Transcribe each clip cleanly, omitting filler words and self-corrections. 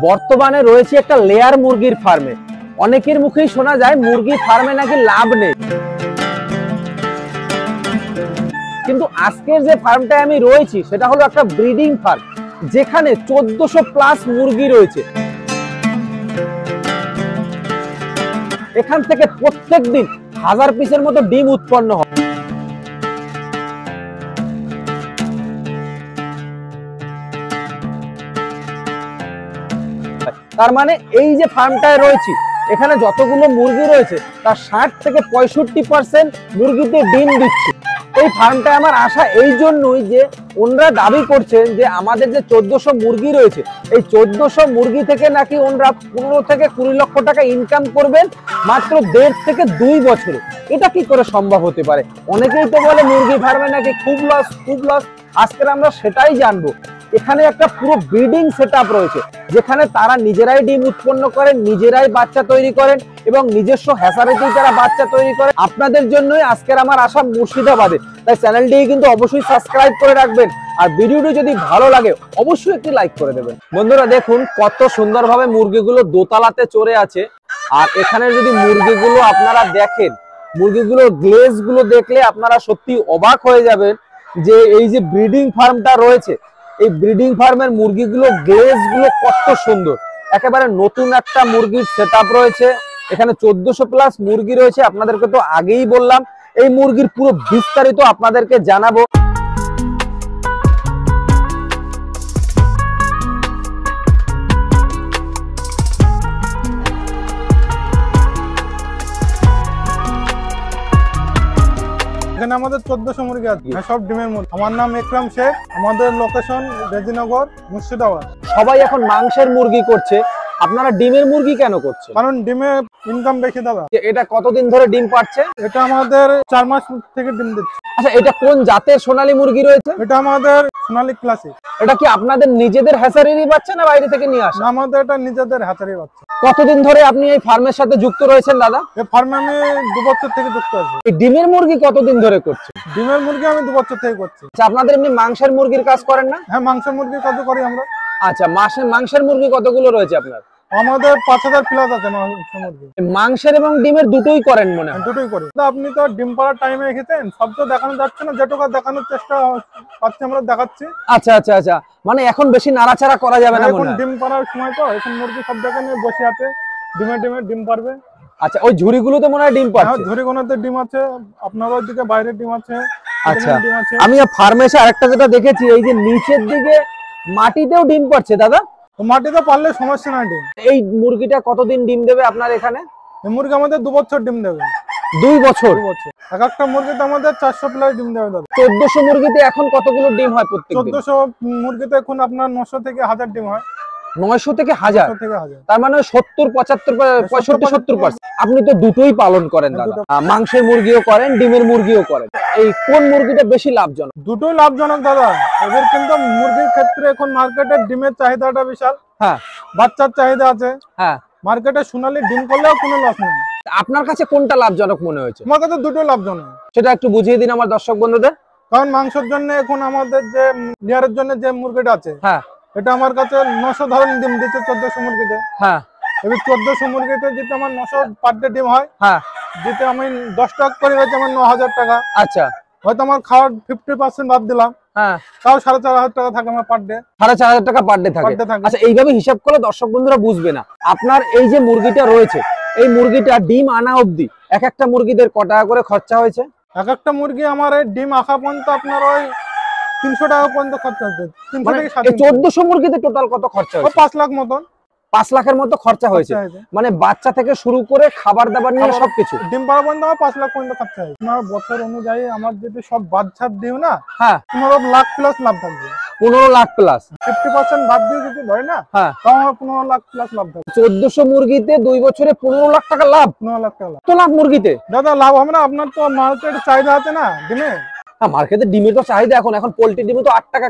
বর্তমানে রয়েছে একটা লেয়ার মুরগির ফার্মে। অনেকের মুখেই শোনা যায় মুরগি ফার্মে নাকি লাভ নেই, কিন্তু আজকের যে ফার্মটায় আমি রয়েছি সেটা হলো একটা ব্রিডিং ফার্ম, যেখানে 1400+ মুরগি রয়েছে। এখান থেকে প্রত্যেক দিন 1000 পিসের মতো ডিম উৎপন্ন হয়। তার মানে এই যে ফার্মটায় রয়েছে, এখানে যতগুলো মুরগি রয়েছে তার 60 থেকে 65% মুরগিতে ডিম দিচ্ছে। এই ফার্মটায় আমার আশা এই জন্যই যে ওনারা দাবি করছেন যে আমাদের যে 1400 মুরগি রয়েছে, এই 1400 মুরগি থেকে নাকি ওনারা 15 থেকে 20 লক্ষ টাকা ইনকাম করবেন মাত্র 1.5 থেকে 2 বছরে। এটা কি করে সম্ভব হতে পারে? অনেকেই তো বলে মুরগি ফার্মে নাকি খুব লস। আজকে আমরা সেটাই জানবো। এখানে একটা পুরো ব্রিডিং সেটআপ রয়েছে, যেখানে তারা নিজেরাই ডিম উৎপন্ন করেন, নিজেরাই বাচ্চা তৈরি করেন এবং নিজস্ব হ্যাচারিতে তারা বাচ্চা তৈরি করে। আপনাদের জন্যই আজকের আমার আশা মুর্শিদাবাদে, তাই চ্যানেলটি কিন্তু অবশ্যই সাবস্ক্রাইব করে রাখবেন, আর ভিডিওটি যদি ভালো লাগে অবশ্যই একটি লাইক করে দেবেন। বন্ধুরা দেখুন কত সুন্দরভাবে মুরগিগুলো দোতলাতে চড়ে আছে। আর এখানে যদি মুরগিগুলো আপনারা দেখেন, মুরগিগুলোর গ্লেজ গুলো দেখলে আপনারা সত্যি অবাক হয়ে যাবেন যে এই যে ব্রিডিং ফার্মটা রয়েছে, এই ব্রিডিং ফার্মের মুরগিগুলো গ্লেজ গুলো কত সুন্দর। একেবারে নতুন একটা মুরগির সেটআপ রয়েছে। এখানে 1400+ মুরগি রয়েছে। আপনাদেরকে তো আগেই বললাম, এই মুরগির পুরো বিস্তারিত আপনাদেরকে জানাবো। এখানে আমাদের 1400 মুরগি আছে, সব ডিমের মুরগি। আমার নাম একরাম শেখ, আমাদের লোকেশন রেজিনগর, মুর্শিদাবাদ। সবাই এখন মাংসের মুরগি করছে, আপনারা ডিমের মুরগি কেন করছেন? কারণ ডিমে ইনকাম বেশি দাদা। এটা কতদিন ধরে ডিম পাচ্ছে? এটা আমাদের 4 মাস থেকে ডিম দিচ্ছে। আচ্ছা, এটা কোন জাতের সোনালী মুরগি রয়েছে? এটা আমাদের সোনালী ক্লাসিক। এটা কি আপনাদের নিজেদের হ্যাচারিরই বাচ্চা না বাইরে থেকে নিয়ে আসা? আমাদের এটা নিজেদের হ্যাচারি বাচ্চা। কতদিন ধরে আপনি এই ফার্মের সাথে যুক্ত রয়েছেন দাদা? এই ফার্মে আমি 2 বছর থেকে যুক্ত আছি। এই ডিমের মুরগি কতদিন ধরে করছেন? ডিমের মুরগি আমি 2 বছর থেকে করছি। আচ্ছা, আপনাদের এমনি মাংসের মুরগির কাজ করেন না? হ্যাঁ, মাংসের মুরগির কাজ করি আমরা। আচ্ছা, মাংসের মুরগি কতগুলো রয়েছে আপনার? আমাদের 5000+ আছে মাংসের মুরগি। মাংসের এবং ডিমের দুটোই করেন মনে হয়? দুটোই করি। আপনি তো ডিম পাড়ার টাইমে এসেছেন, সব তো দেখানো যাচ্ছে না, যেটুকু দেখানোর চেষ্টা পাচ্ছি আমরা দেখাচ্ছি। আচ্ছা, মানে এখন বেশি নাড়াচাড়া করা যাবে না মনে হয়? এখন ডিম পাড়ার সময় তো, এখন মুরগি সব জায়গায় নিয়ে বসে আছে, ডিমে ডিম পারবে। আচ্ছা, ওই ঝুড়িগুলোতে মনে হয় ডিম পাচ্ছে? ঝুড়িগুলোতে ডিম আছে, আপনার ওইদিকে বাইরে ডিম আছে। আচ্ছা, আমি ফার্মে এসে আরেকটা যেটা দেখেছি, এই যে নিচের দিকে মাটিতেও ডিম পাচ্ছে দাদা। মাটিতে পারলে সমস্যা নাই ডিম। এই মুরগিটা কতদিন ডিম দেবে আপনার এখানে? এই মুরগি আমাদের 2 বছর ডিম দেবে। 2 বছর? এক একটা মুরগিতে আমাদের 400+ ডিম দেবে দাদা। 1400 মুরগিতে এখন কতগুলো ডিম হয় প্রত্যেকদিন? 1400 মুরগিতে এখন আপনার 900 থেকে 1000 ডিম হয়। 900 থেকে 1000? তার মানে 70, 75, 65, 70%। আপনি তো দুটোই পালন করেন দাদা, মাংসের মুরগিও করেন, ডিমের মুরগিও করেন। এই কোন মুরগিটা বেশি লাভজনক? দুটোই লাভজনক দাদা। এদের কিন্তু মুরগির ক্ষেত্রে এখন মার্কেটে ডিমের চাহিদাটা বিশাল। হ্যাঁ, বাচ্চার চাহিদা আছে। হ্যাঁ, মার্কেটে সোনালী ডিম করলেও কোনো লস নেই। আপনার কাছে কোনটা লাভজনক মনে হয়েছে? আমার কাছে দুটোই লাভজনক। সেটা একটু বুঝিয়ে দিন আমার দর্শক বন্ধুদের। কারণ মাংসের জন্য এখন আমাদের যে লেয়ারের জন্য যে মুরগিটা আছে, হ্যাঁ, এটা আমার কাছে 900 ধরন ডিম দিচ্ছে 1400 মুরগিতে। হ্যাঁ, এবার 1400 মুরগিতে যেটা আমার 900 পার ডে ডিম হয়, হ্যাঁ, যেটা আমি 10 টাকা করে হয়েছে আমার 9000 টাকা। আচ্ছা, হয়তো আমার খাওয়ার 50% বাদ দিলাম, হ্যাঁ, তাও 4500 টাকা থাকে আমার পার ডে। 4500 টাকা পার ডে থাকে। আচ্ছা, এইভাবে হিসাব করলে দর্শক বন্ধুরা বুঝবে না। আপনার এই যে মুরগিটা রয়েছে, এই মুরগিটা ডিম আনা অবধি এক একটা মুরগিদের কত টাকা করে খরচা হয়েছে? এক একটা মুরগি আমার এই ডিম আঁকা পর্যন্ত আপনার ওই 300 টাকা পর্যন্ত খরচা হচ্ছে। 300 থেকে 700। 1400 মুরগিতে টোটাল কত খরচা হয়েছে? 5 লাখ মতন। 5 লাখের মতো খরচা হয়েছে। মানে বাচ্চা থেকে শুরু করে খাবার দাবার নিয়ে সবকিছু, ডিম পাড়া পর্যন্ত আমার 5 লাখ পর্যন্ত খরচা হয়েছে। আমার বছর অনুযায়ী আমার যদি সব বাদ ছাড় দিও না, হ্যাঁ, 15 লাখ প্লাস লাভ থাকবে। 15 লাখ প্লাস? 50% বাদ দিয়ে যদি ধরে না, হ্যাঁ, তাও আমার 15 লাখ প্লাস লাভ থাকবে। 1400 মুরগিতে 2 বছরে 15 লাখ টাকা লাভ? 15 লাখ টাকা লাভ। তো লাভ মুরগিতে দাদা লাভ হবে না? আপনার তো মার্কেটে চাহিদা আছে না ডিমে। মার্কেটে ডিমের তো চাহিদা, এখন পোল্ট্রি ডিমে তো 8 টাকা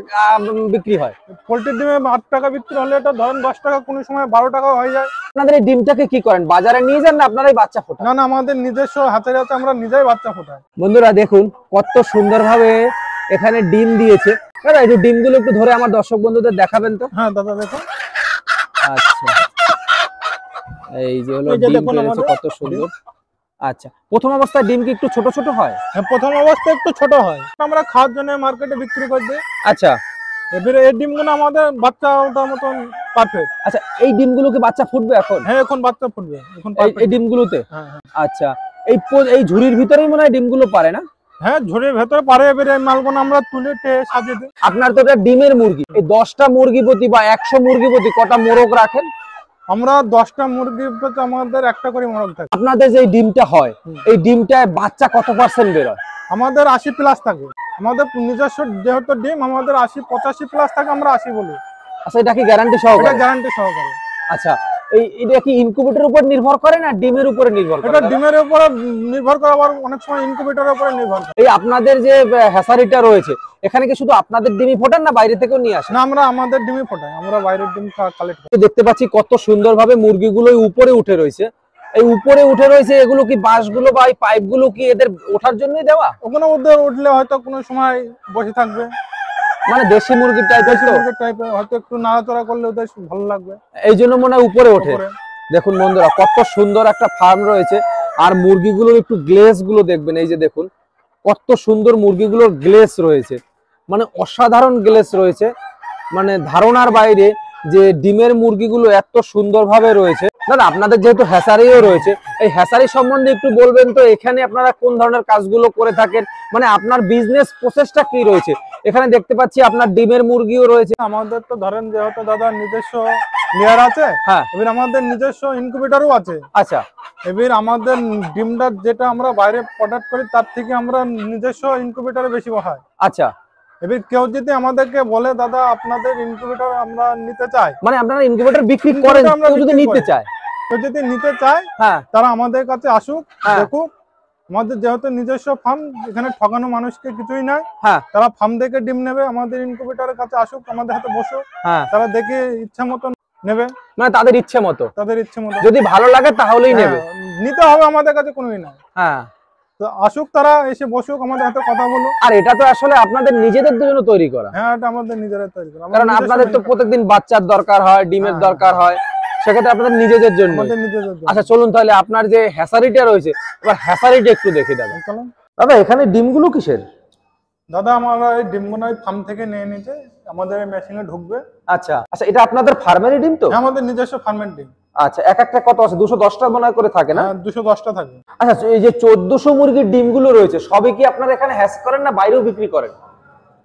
বিক্রি হয়। পোল্ট্রির ডিমে 8 টাকা বিক্রি হলে এটা ধরেন 10 টাকা, কোনো সময় 12 টাকা হয়ে যায়। আপনাদের এই ডিমটাকে কি করেন, বাজারে নিয়ে যান না আপনারাই বাচ্চা ফোটান? না, আমাদের নিজস্ব হাতের হাতে আমরা নিজেই বাচ্চা ফোটাই। বন্ধুরা দেখুন কত সুন্দরভাবে এখানে ডিম দিয়েছে। দাদা এই যে ডিমগুলো একটু ধরে আমার দর্শক বন্ধুদের দেখাবেন তো? হ্যাঁ দাদা দেখুন, আচ্ছা, এই যে হলো এই যে ডিম দেখুন বেরোচ্ছে আমাদের কত সুন্দর। আচ্ছা, প্রথম অবস্থায় ডিম কি একটু ছোট ছোট হয়? হ্যাঁ, প্রথম অবস্থায় একটু ছোট হয়, আমরা খাওয়ার জন্য মার্কেটে বিক্রি করে দিই। আচ্ছা এবারে এই ডিমগুলো আমাদের বাচ্চা ওঠার মতন পারফেক্ট। আচ্ছা, এই ডিমগুলো কি বাচ্চা ফুটবে এখন? হ্যাঁ, এখন বাচ্চা ফুটবে, এখন এই perfect। ডিমগুলোতে? হ্যাঁ হ্যাঁ আচ্ছা, এই ঝুড়ির ভিতরেই মনে হয় ডিমগুলো পারে না? হ্যাঁ, ঝুড়ির ভেতরে পারে। এবারে এই মালগুলো আমরা তুলে সাজিয়ে দিই। আপনার তো এটা ডিমের মুরগি, এই 10টা মুরগি প্রতি বা 100 মুরগি প্রতি কটা মোরগ রাখেন? আমরা 10টা মুরগির প্রতি আমাদের একটা করে মোরগ থাকে। আপনাদের যে ডিমটা হয়, এই ডিমটায় বাচ্চা কত পার্সেন্ট বেরোয়? আমাদের 80+ থাকে। আমাদের নিজস্ব যেহেতু ডিম আমাদের 85 থাকে, আমরা 80 বলি। আচ্ছা, এটা কি গ্যারান্টি এটা সহকারে? গ্যারান্টি সহকারে। আচ্ছা, এটা কি ইনকিউবেটরের উপর নির্ভর করে না ডিমের উপরে নির্ভর করে? এটা ডিমের উপরে নির্ভর করে, আবার অনেক সময় ইনকিউবেটরের উপরে নির্ভর করে। এই আপনাদের যে হ্যাসারিটা রয়েছে, এখানে কি শুধু আপনাদের ডিমই ফোটান না বাইরে থেকেও নিয়ে আসেন? না, আমরা আমাদের ডিমই ফোটাই, আমরা বাইরের ডিম কালেক্ট করি। দেখতে পাচ্ছি কত সুন্দরভাবে মুরগিগুলো উপরে উঠে রয়েছে। এই উপরে উঠে রয়েছে, এগুলো কি বাঁশগুলো বা এই পাইপগুলো কি এদের ওঠার জন্যই দেওয়া? ওখানে ওদের উঠলে হয়তো কোনো সময় বসে থাকবে, মানে দেশি মুরগির টাইপের তো, টাইপের হয়তো একটু নাড়াচড়া করলে ওদের ভালো লাগবে, এই জন্য মনে হয় উপরে ওঠে। উপরে। দেখুন বন্ধুরা, কত সুন্দর একটা ফার্ম রয়েছে। আর মুরগিগুলোর একটু গ্লেজ গুলো দেখবেন, এই যে দেখুন কত সুন্দর মুরগিগুলোর গ্লেজ রয়েছে, মানে অসাধারণ গ্লেজ রয়েছে, মানে ধারণার বাইরে যে ডিমের মুরগিগুলো এত সুন্দরভাবে রয়েছে। দাদা, আপনাদের যেহেতু হ্যাসারিও রয়েছে, এই হ্যাসারি সম্বন্ধে একটু বলবেন তো, এখানে আপনারা কোন ধরনের কাজগুলো করে থাকেন, মানে আপনার বিজনেস প্রসেসটা কি রয়েছে? এখানে দেখতে পাচ্ছি আপনার ডিমের মুরগিও রয়েছে। আমাদের তো ধরেন যেহেতু দাদা নিজস্ব লেয়ার আছে, হ্যাঁ, এবার আমাদের নিজস্ব ইনকিউবেটরও আছে। আচ্ছা এবার আমাদের ডিমটা যেটা আমরা বাইরে প্রোডাক্ট করি তার থেকে আমরা নিজস্ব ইনকিউবেটরে বেশি বসাই। আচ্ছা, এবার কেউ যদি আমাদেরকে বলে দাদা আপনাদের ইনকিউবেটর আমরা নিতে চাই, মানে আপনারা ইনকিউবেটর বিক্রি করেন, আমরা কেউ যদি বিক্রি নিতে করি। চায়? কেউ যদি নিতে চায় হ্যাঁ তারা আমাদের কাছে আসুক, হ্যাঁ। দেখুক। আমাদের যেহেতু নিজস্ব ফার্ম, এখানে ঠকানো মানুষকে কিছুই নাই। হ্যাঁ তারা ফার্ম দেখে ডিম নেবে, আমাদের ইনকিউবেটরের কাছে আসুক, আমাদের হাতে বসুক, হ্যাঁ, তারা দেখে ইচ্ছা মতো নেবে, মানে তাদের ইচ্ছে মতো, তাদের ইচ্ছে মতো। যদি ভালো লাগে তাহলেই নেবে। হ্যাঁ, নিতে হবে, আমাদের কাছে কোনোই নাই। হ্যাঁ, তো আসুক, তারা এসে বসুক, আমাদের হাতে কথা বলুক। আর এটা তো আসলে আপনাদের নিজেদের জন্য তৈরি করা, হ্যাঁ, এটা আমাদের নিজেরা তৈরি করা। কারণ আপনাদের তো প্রত্যেকদিন বাচ্চার দরকার হয়, ডিমের হ্যাঁ, দরকার হয়, সেক্ষেত্রে আপনাদের নিজেদের জন্য। আমাদের নিজেদের জন্য। আচ্ছা চলুন তাহলে আপনার যে হ্যাসারিটা রয়েছে, এবার হ্যাসারিটা একটু দেখে দাদা। চলুন। দাদা, এখানে ডিমগুলো কিসের? দাদা, আমরা এই ডিমগুলো ফার্ম থেকে নিয়ে নিতে আমাদের মেশিনে ঢুকবে। আচ্ছা আচ্ছা, এটা আপনাদের ফার্মেরই ডিম তো? হ্যাঁ, আমাদের নিজস্ব ফার্মের ডিম। আচ্ছা, এক একটা কত আছে? 210টা মনে হয় করে থাকে না? হ্যাঁ, 210টা থাকে। আচ্ছা, এই যে 1400 মুরগির ডিমগুলো রয়েছে, সবই কি আপনারা এখানে হ্যাস করেন না বাইরেও বিক্রি করেন?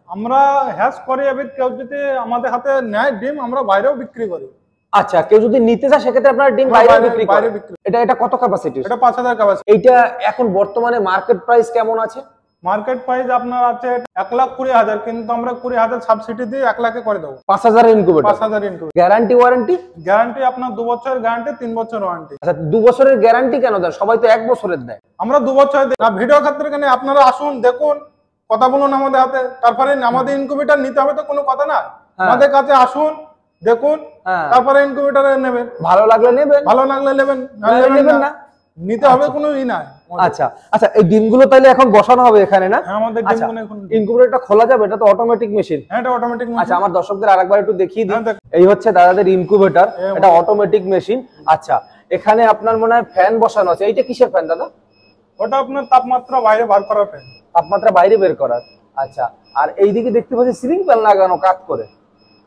আমরা হ্যাশ করি, এবার কেউ যদি আমাদের হাতে নেয় ডিম, আমরা বাইরেও বিক্রি করি। আচ্ছা, কেউ যদি নিতে চায় সেক্ষেত্রে আপনারা ডিম আমরা বাইরে বিক্রি বাইরে করেন? বিক্রি। এটা কত ক্যাপাসিটি? এটা 5000 ক্যাপাসিটি। এইটা এখন বর্তমানে মার্কেট প্রাইস কেমন আছে? মার্কেট প্রাইস আপনার আছে 1,20,000, কিন্তু আমরা 20,000 সাবসিডি দিয়ে 1 লাখে করে দেবো। 5000 incubator, 5000 incubator. Guarantee warranty? Guarantee আপনার 2 বছরের গ্যারান্টি, 3 বছর ওয়ারেন্টি। আচ্ছা, 2 বছরের গ্যারান্টি কেন দেন? সবাই তো 1 বছরের দেয়। আমরা 2 বছর দিই না। ভিডিও ক্ষেত্রে কেন, আপনারা আসুন, দেখুন, কথা বলুন আমাদের হাতে, তারপরে আমাদের ইনকিউবেটর নিতে হবে তো কোনো কথা না। আমাদের কাছে আসুন, দেখুন, তারপরে ইনকিউবেটরে নেবেন। ভালো লাগলে নেবেন, ভালো লাগলে নেবেন, নাহলে নেবেন না। নিতে হবে কোনো ই নাই। আচ্ছা আচ্ছা, এই ডিমগুলো তাহলে এখন বসানো হবে এখানে না? হ্যাঁ, আমাদের আচ্ছা, ডিমগুলো এখন। ইনকিউবেটরটা খোলা যাবে? এটা তো অটোমেটিক মেশিন। হ্যাঁ, এটা অটোমেটিক। আচ্ছা, আমার দর্শকদের আরেকবার একটু দেখিয়ে দিই। হ্যাঁ, দেখ। এই হচ্ছে দাদাদের ইনকিউবেটর, এটা অটোমেটিক মেশিন। আচ্ছা, এখানে আপনার মনে হয় ফ্যান বসানো আছে। এইটা কিসের ফ্যান দাদা? ওটা আপনার তাপমাত্রা বাইরে বার করার ফ্যান। তাপমাত্রা বাইরে বের করার। আচ্ছা, আর এইদিকে দেখতে পাচ্ছি সিলিং ফ্যান লাগানো কাট করে।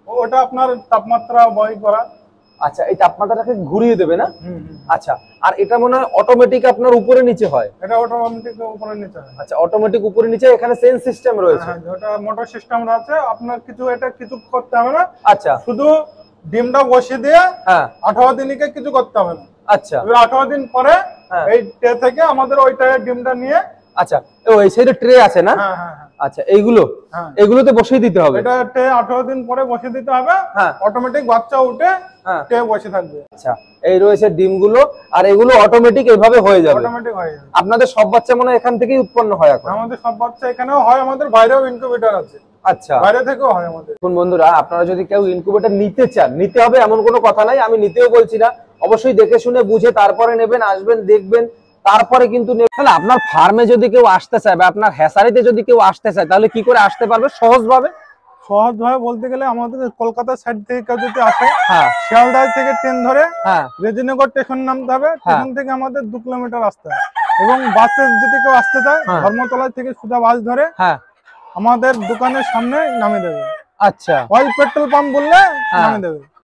ওটা আপনার তাপমাত্রা বয় করা। আচ্ছা, এই তাপমাত্রাটাকে ঘুরিয়ে দেবে না? আচ্ছা, আর এটা মনে হয় অটোমেটিক আপনার উপরে নিচে হয়? এটা অটোমেটিক উপরে নিচে হয়। আচ্ছা, অটোমেটিক উপরে নিচে, এখানে সেন্স সিস্টেম রয়েছে। হ্যাঁ, ওটা মোটর সিস্টেম আছে। আপনার কিছু করতে হবে না। আচ্ছা, শুধু ডিমটা বসিয়ে দিয়ে হ্যাঁ 18 দিনকে কিছু করতে হবে না। আচ্ছা, এবার 18 দিন পরে এই ট্রে থেকে আমাদের ওইটায় ডিমটা নিয়ে। আচ্ছা, এই সাইডে ট্রে আছে না? হ্যাঁ হ্যাঁ হ্যাঁ। আচ্ছা, এইগুলো এগুলোতে বসিয়ে দিতে হবে। এটা ট্রে 18 দিন পরে বসিয়ে দিতে হবে। হ্যাঁ, অটোমেটিক বাচ্চা উঠে ট্রে বসে থাকবে। আচ্ছা, এই রয়েছে ডিমগুলো, আর এগুলো অটোমেটিক এইভাবে হয়ে যাবে। অটোমেটিক হয়ে যাবে। আপনাদের সব বাচ্চা মনে হয় এখান থেকেই উৎপন্ন হয় এখন? আমাদের সব বাচ্চা এখানেও হয়, আমাদের বাইরেও ইনকিউবেটর আছে। আচ্ছা, বাইরে থেকেও হয় আমাদের। এখন বন্ধুরা, আপনারা যদি কেউ ইনকিউবেটর নিতে চান, নিতে হবে এমন কোনো কথা নাই, আমি নিতেও বলছি না। অবশ্যই দেখে শুনে বুঝে তারপরে নেবেন, আসবেন, দেখবেন, তারপরে কিন্তু নেবেন। তাহলে আপনার ফার্মে যদি কেউ আসতে চায় বা আপনার হ্যাসারিতে যদি কেউ আসতে চায়, তাহলে কি করে আসতে পারবে সহজভাবে? সহজ ভাবে বলতে গেলে আমাদের কলকাতা সাইড থেকে কেউ যদি আসে, হ্যাঁ শিয়ালদা থেকে ট্রেন ধরে হ্যাঁ রেজিনগর স্টেশন নামতে হবে, স্টেশন থেকে আমাদের 2 কিলোমিটার আসতে হয়। এবং বাসে যদি কেউ আসতে চায় ধর্মতলা থেকে সোজা বাস ধরে হ্যাঁ আমাদের দোকানের সামনে নামিয়ে দেবে। আচ্ছা অয়েল পেট্রোল পাম্প বললে নামিয়ে দেবে।